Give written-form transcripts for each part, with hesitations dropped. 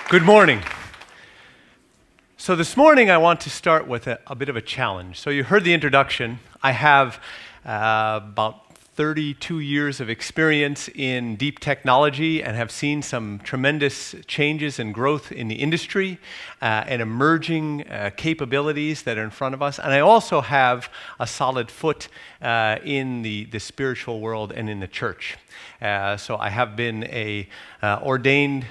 Good morning. So this morning I want to start with a bit of a challenge. So you heard the introduction. I have about 32 years of experience in deep technology and have seen some tremendous changes and growth in the industry and emerging capabilities that are in front of us. And I also have a solid foot in the spiritual world and in the church. So I have been a ordained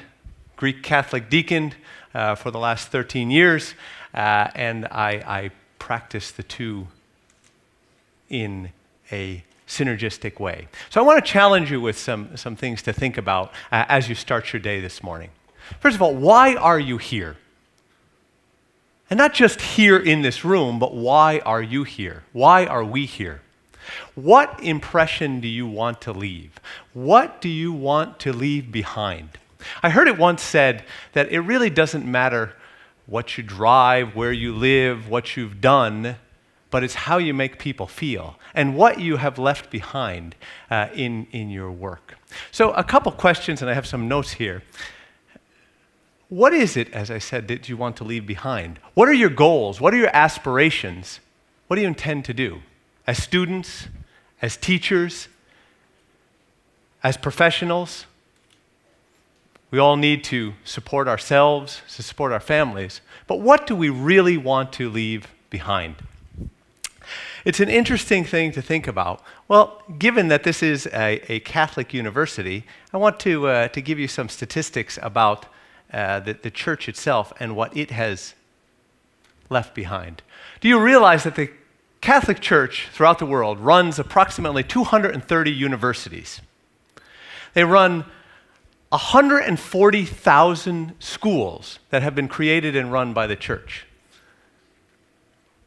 Greek Catholic deacon for the last 13 years, and I practice the two in a synergistic way. So I want to challenge you with some things to think about as you start your day this morning. First of all, why are you here? And not just here in this room, but why are you here? Why are we here? What impression do you want to leave? What do you want to leave behind? I heard it once said that it really doesn't matter what you drive, where you live, what you've done, but it's how you make people feel and what you have left behind in your work. So a couple questions, and I have some notes here. What is it, as I said, that you want to leave behind? What are your goals? What are your aspirations? What do you intend to do? As students, as teachers, as professionals? We all need to support ourselves, to support our families, but what do we really want to leave behind? It's an interesting thing to think about. Well, given that this is a Catholic university, I want to give you some statistics about the church itself and what it has left behind. Do you realize that the Catholic Church throughout the world runs approximately 230 universities? They run 140,000 schools that have been created and run by the church.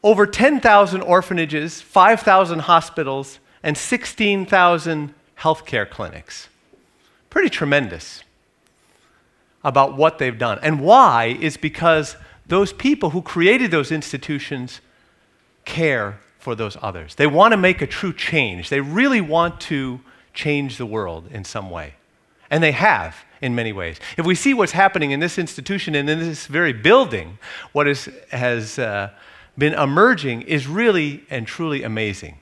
Over 10,000 orphanages, 5,000 hospitals, and 16,000 healthcare clinics. Pretty tremendous about what they've done. And why is because those people who created those institutions care for those others. They want to make a true change. They really want to change the world in some way. And they have in many ways. If we see what's happening in this institution and in this very building, what has been emerging is really and truly amazing.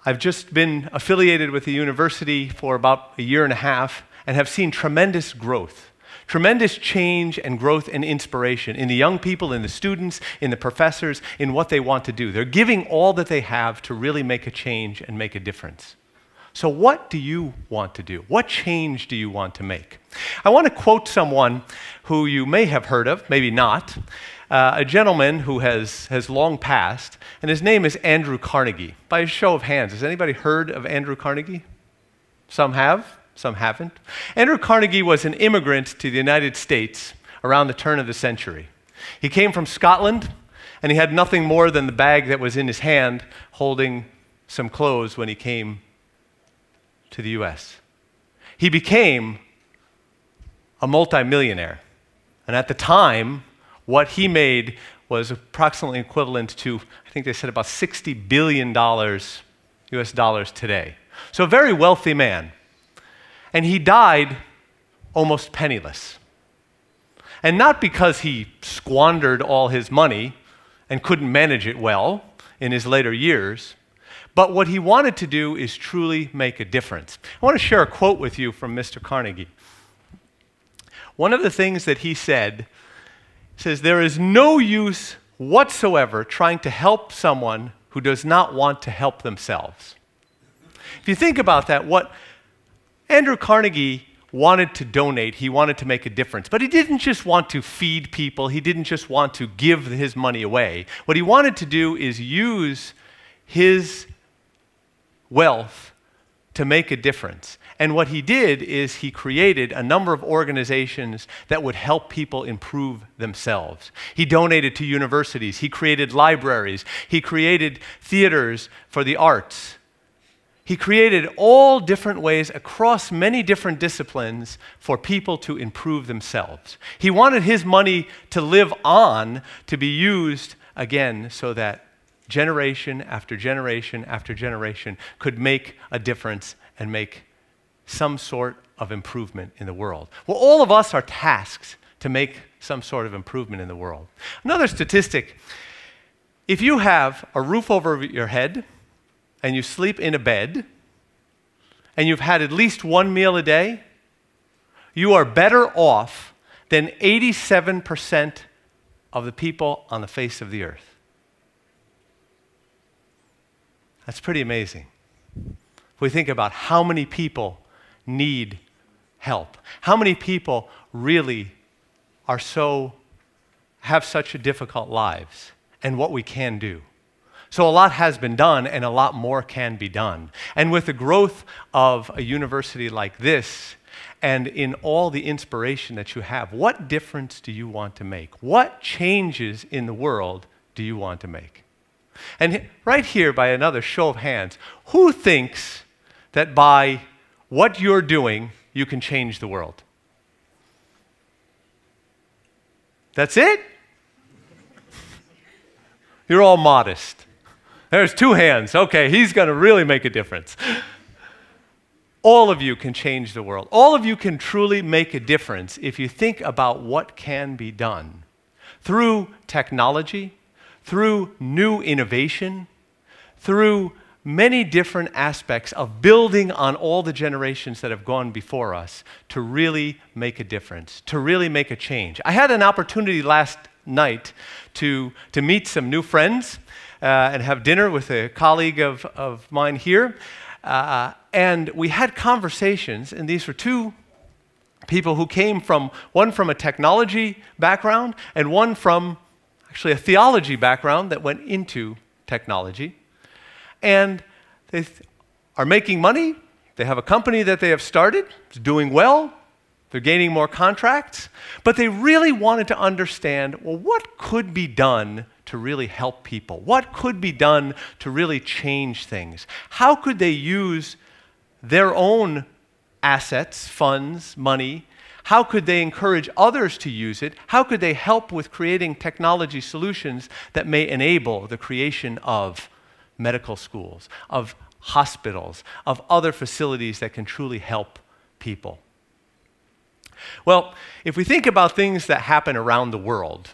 I've just been affiliated with the university for about a year and a half and have seen tremendous growth, tremendous change and growth and inspiration in the young people, in the students, in the professors, in what they want to do. They're giving all that they have to really make a change and make a difference. So what do you want to do? What change do you want to make? I want to quote someone who you may have heard of, maybe not, a gentleman who has long passed, and his name is Andrew Carnegie. By a show of hands, has anybody heard of Andrew Carnegie? Some have, some haven't. Andrew Carnegie was an immigrant to the United States around the turn of the century. He came from Scotland, and he had nothing more than the bag that was in his hand holding some clothes when he came to the US. He became a multimillionaire. And at the time, what he made was approximately equivalent to, I think they said about $60 billion US dollars today. So a very wealthy man. And he died almost penniless. And not because he squandered all his money and couldn't manage it well in his later years, but what he wanted to do is truly make a difference. I want to share a quote with you from Mr. Carnegie. One of the things that he said says, "There is no use whatsoever trying to help someone who does not want to help themselves." If you think about that, what Andrew Carnegie wanted to donate, he wanted to make a difference. But he didn't just want to feed people. He didn't just want to give his money away. What he wanted to do is use his wealth to make a difference. And what he did is he created a number of organizations that would help people improve themselves. He donated to universities. He created libraries. He created theaters for the arts. He created all different ways across many different disciplines for people to improve themselves. He wanted his money to live on, to be used again so that generation after generation after generation could make a difference and make some sort of improvement in the world? Well, all of us are tasked to make some sort of improvement in the world. Another statistic, if you have a roof over your head and you sleep in a bed and you've had at least one meal a day, you are better off than 87% of the people on the face of the earth. That's pretty amazing. If we think about how many people need help, how many people really have such difficult lives, and what we can do. So a lot has been done, and a lot more can be done. And with the growth of a university like this, and in all the inspiration that you have, what difference do you want to make? What changes in the world do you want to make? And right here, by another show of hands, who thinks that by what you're doing, you can change the world? That's it? You're all modest. There's two hands. Okay, he's going to really make a difference. All of you can change the world. All of you can truly make a difference if you think about what can be done through technology, through new innovation, through many different aspects of building on all the generations that have gone before us to really make a difference, to really make a change. I had an opportunity last night to meet some new friends and have dinner with a colleague of mine here. And we had conversations, and these were two people who came from, one from a technology background and one from actually a theology background that went into technology. And they are making money. They have a company that they have started. It's doing well. They're gaining more contracts. But they really wanted to understand, well, what could be done to really help people? What could be done to really change things? How could they use their own assets, funds, money? How could they encourage others to use it? How could they help with creating technology solutions that may enable the creation of medical schools, of hospitals, of other facilities that can truly help people? Well, if we think about things that happen around the world,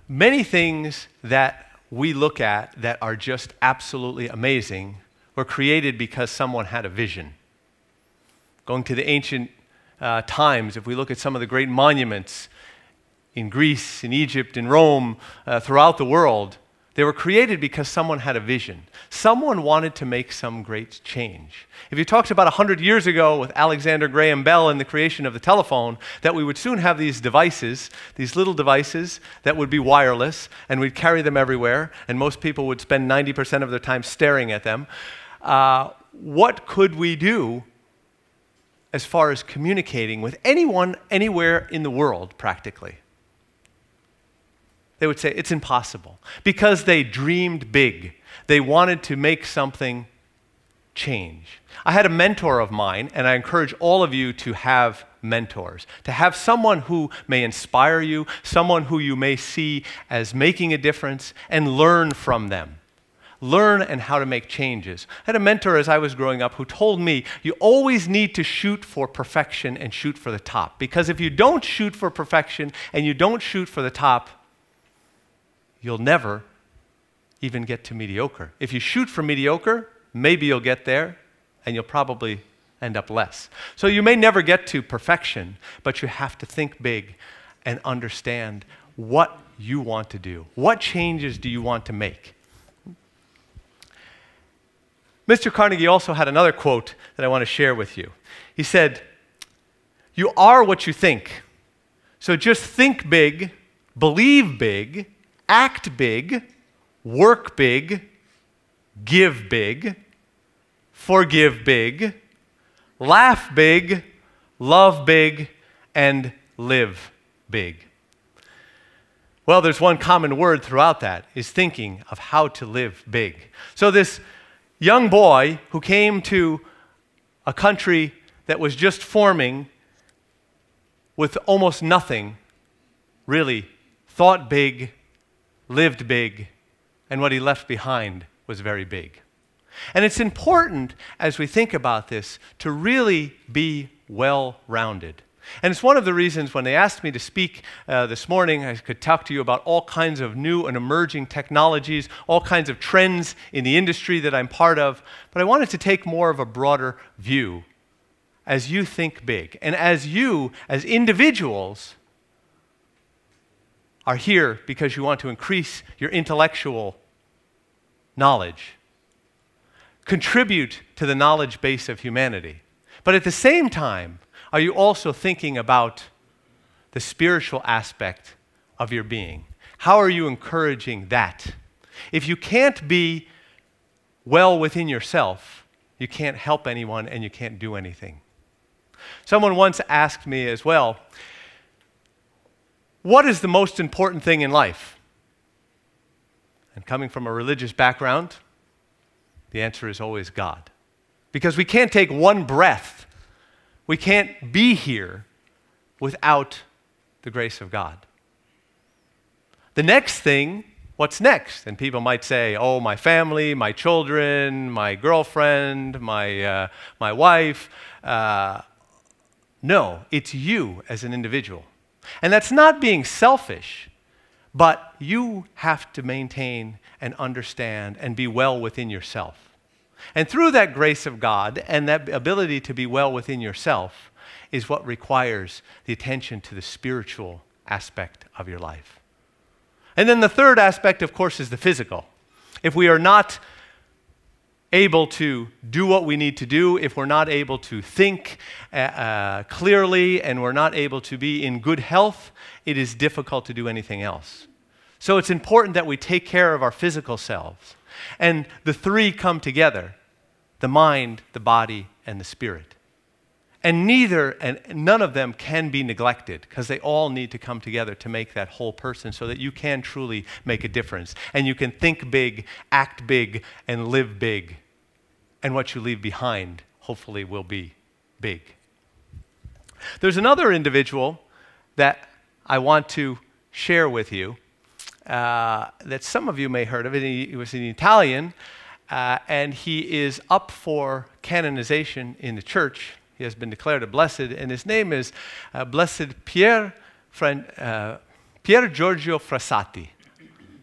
many things that we look at that are just absolutely amazing were created because someone had a vision. Going to the ancient times, if we look at some of the great monuments in Greece, in Egypt, in Rome, throughout the world, they were created because someone had a vision. Someone wanted to make some great change. If you talked about 100 years ago with Alexander Graham Bell and the creation of the telephone, that we would soon have these devices, these little devices that would be wireless, and we'd carry them everywhere, and most people would spend 90% of their time staring at them. What could we do as far as communicating with anyone, anywhere in the world, practically? They would say, it's impossible. Because they dreamed big. They wanted to make something change. I had a mentor of mine, and I encourage all of you to have mentors, to have someone who may inspire you, someone who you may see as making a difference, and learn from them. Learn and how to make changes. I had a mentor as I was growing up who told me, you always need to shoot for perfection and shoot for the top. Because if you don't shoot for perfection and you don't shoot for the top, you'll never even get to mediocre. If you shoot for mediocre, maybe you'll get there, and you'll probably end up less. So you may never get to perfection, but you have to think big and understand what you want to do. What changes do you want to make? Mr. Carnegie also had another quote that I want to share with you. He said, "You are what you think. So just think big, believe big, act big, work big, give big, forgive big, laugh big, love big, and live big." Well, there's one common word throughout that, is thinking of how to live big. So this young boy who came to a country that was just forming with almost nothing, really thought big, lived big, and what he left behind was very big. And it's important, as we think about this, to really be well-rounded. And it's one of the reasons when they asked me to speak this morning, I could talk to you about all kinds of new and emerging technologies, all kinds of trends in the industry that I'm part of, but I wanted to take more of a broader view as you think big, and as you, as individuals, are here because you want to increase your intellectual knowledge, contribute to the knowledge base of humanity. But at the same time, are you also thinking about the spiritual aspect of your being? How are you encouraging that? If you can't be well within yourself, you can't help anyone and you can't do anything. Someone once asked me as well, what is the most important thing in life? And coming from a religious background, the answer is always God. Because we can't take one breath, we can't be here without the grace of God. The next thing, what's next? And people might say, oh, my family, my children, my girlfriend, my wife. No, it's you as an individual. And that's not being selfish, but you have to maintain and understand and be well within yourself. And through that grace of God and that ability to be well within yourself is what requires the attention to the spiritual aspect of your life. And then the third aspect, of course, is the physical. If we are not able to do what we need to do, if we're not able to think clearly and we're not able to be in good health, it is difficult to do anything else. So it's important that we take care of our physical selves. And the three come together, the mind, the body, and the spirit. And none of them can be neglected because they all need to come together to make that whole person so that you can truly make a difference. And you can think big, act big, and live big. And what you leave behind, hopefully, will be big. There's another individual that I want to share with you that some of you may have heard of. He was an Italian, and he is up for canonization in the church. He has been declared a blessed, and his name is Blessed Pier Giorgio Frascati.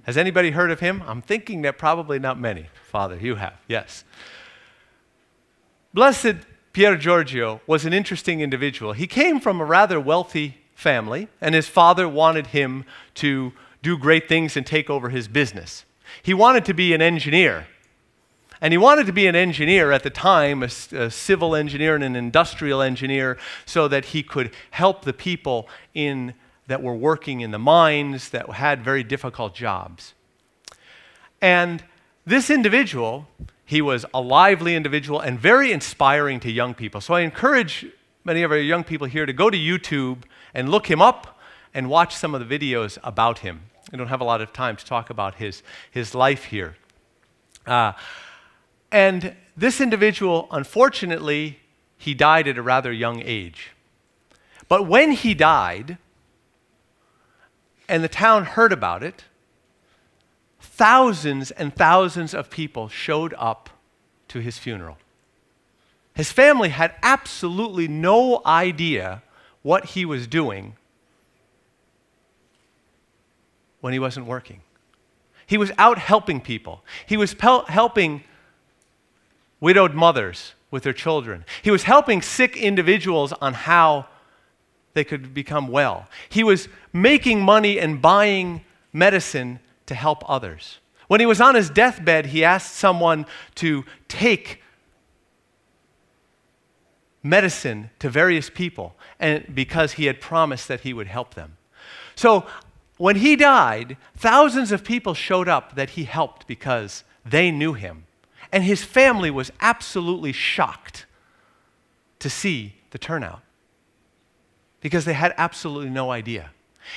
Has anybody heard of him? I'm thinking that probably not many. Father, you have, yes. Blessed Pier Giorgio was an interesting individual. He came from a rather wealthy family, and his father wanted him to do great things and take over his business. He wanted to be an engineer. And he wanted to be an engineer at the time, a civil engineer and an industrial engineer, so that he could help the people that were working in the mines that had very difficult jobs. And this individual, he was a lively individual and very inspiring to young people. So I encourage many of our young people here to go to YouTube and look him up and watch some of the videos about him. I don't have a lot of time to talk about his life here. And this individual, unfortunately, he died at a rather young age. But when he died, and the town heard about it, thousands and thousands of people showed up to his funeral. His family had absolutely no idea what he was doing when he wasn't working. He was out helping people. He was helping widowed mothers with their children. He was helping sick individuals on how they could become well. He was making money and buying medicine to help others. When he was on his deathbed, he asked someone to take medicine to various people, and because he had promised that he would help them. So when he died, thousands of people showed up that he helped because they knew him. And his family was absolutely shocked to see the turnout because they had absolutely no idea.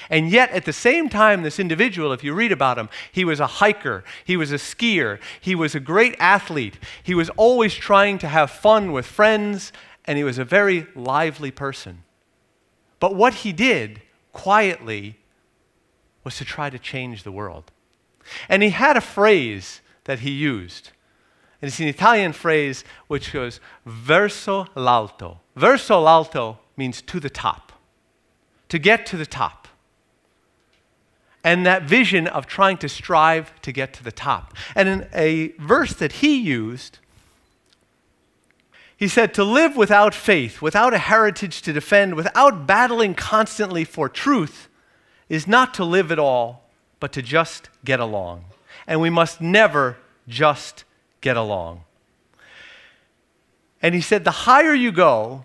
And yet, at the same time, this individual, if you read about him, he was a hiker, he was a skier, he was a great athlete, he was always trying to have fun with friends, and he was a very lively person. But what he did, quietly, was to try to change the world. And he had a phrase that he used. And it's an Italian phrase which goes verso l'alto. Verso l'alto means to the top, to get to the top. And that vision of trying to strive to get to the top. And in a verse that he used, he said, to live without faith, without a heritage to defend, without battling constantly for truth, is not to live at all, but to just get along. And we must never just get along. And he said, the higher you go,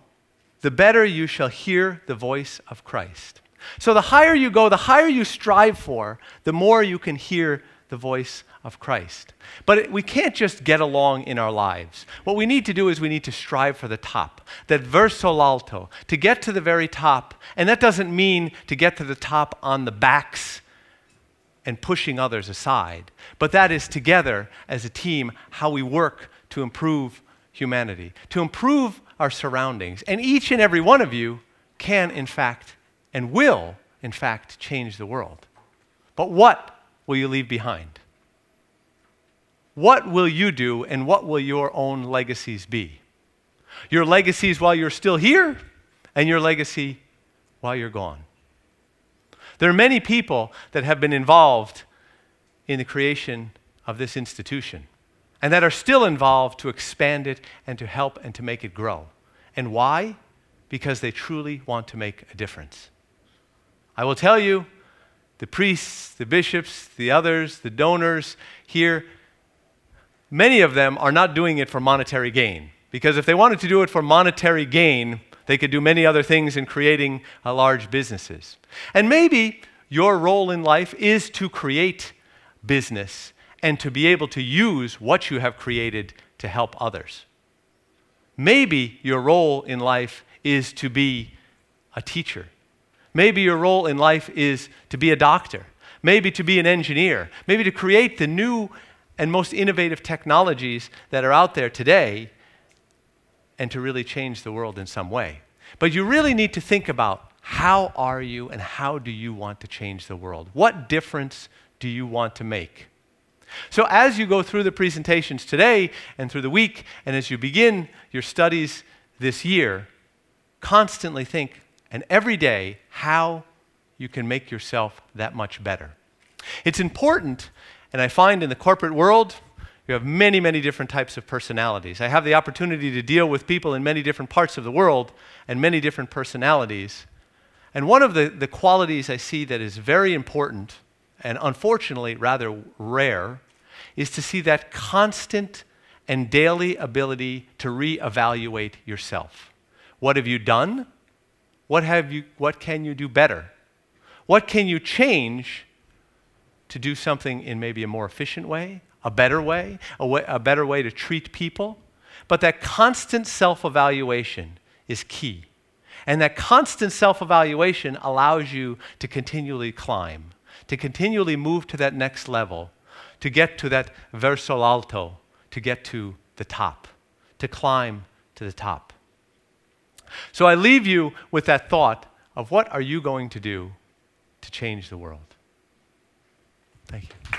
the better you shall hear the voice of Christ. So the higher you go, the higher you strive for, the more you can hear the voice of Christ. But we can't just get along in our lives. What we need to do is we need to strive for the top, that verso l'alto, to get to the very top. And that doesn't mean to get to the top on the backs and pushing others aside, but that is together as a team how we work to improve humanity, to improve our surroundings. And each and every one of you can, in fact, and will, in fact, change the world. But what will you leave behind? What will you do, and what will your own legacies be? Your legacies while you're still here, and your legacy while you're gone. There are many people that have been involved in the creation of this institution, and that are still involved to expand it and to help and to make it grow. And why? Because they truly want to make a difference. I will tell you, the priests, the bishops, the others, the donors here, many of them are not doing it for monetary gain. Because if they wanted to do it for monetary gain, they could do many other things in creating large businesses. And maybe your role in life is to create business and to be able to use what you have created to help others. Maybe your role in life is to be a teacher. Maybe your role in life is to be a doctor. Maybe to be an engineer. Maybe to create the new and most innovative technologies that are out there today and to really change the world in some way. But you really need to think about how are you and how do you want to change the world? What difference do you want to make? So as you go through the presentations today and through the week, and as you begin your studies this year, constantly think, and every day, how you can make yourself that much better. It's important, and I find in the corporate world, you have many, many different types of personalities. I have the opportunity to deal with people in many different parts of the world and many different personalities. And one of the qualities I see that is very important, and unfortunately rather rare, is to see that constant and daily ability to reevaluate yourself. What have you done? What can you do better? What can you change to do something in maybe a more efficient way, a better way, a better way to treat people? But that constant self-evaluation is key. And that constant self-evaluation allows you to continually climb, to continually move to that next level, to get to that verso l'alto, to get to the top, to climb to the top. So I leave you with that thought of what are you going to do to change the world? Thank you.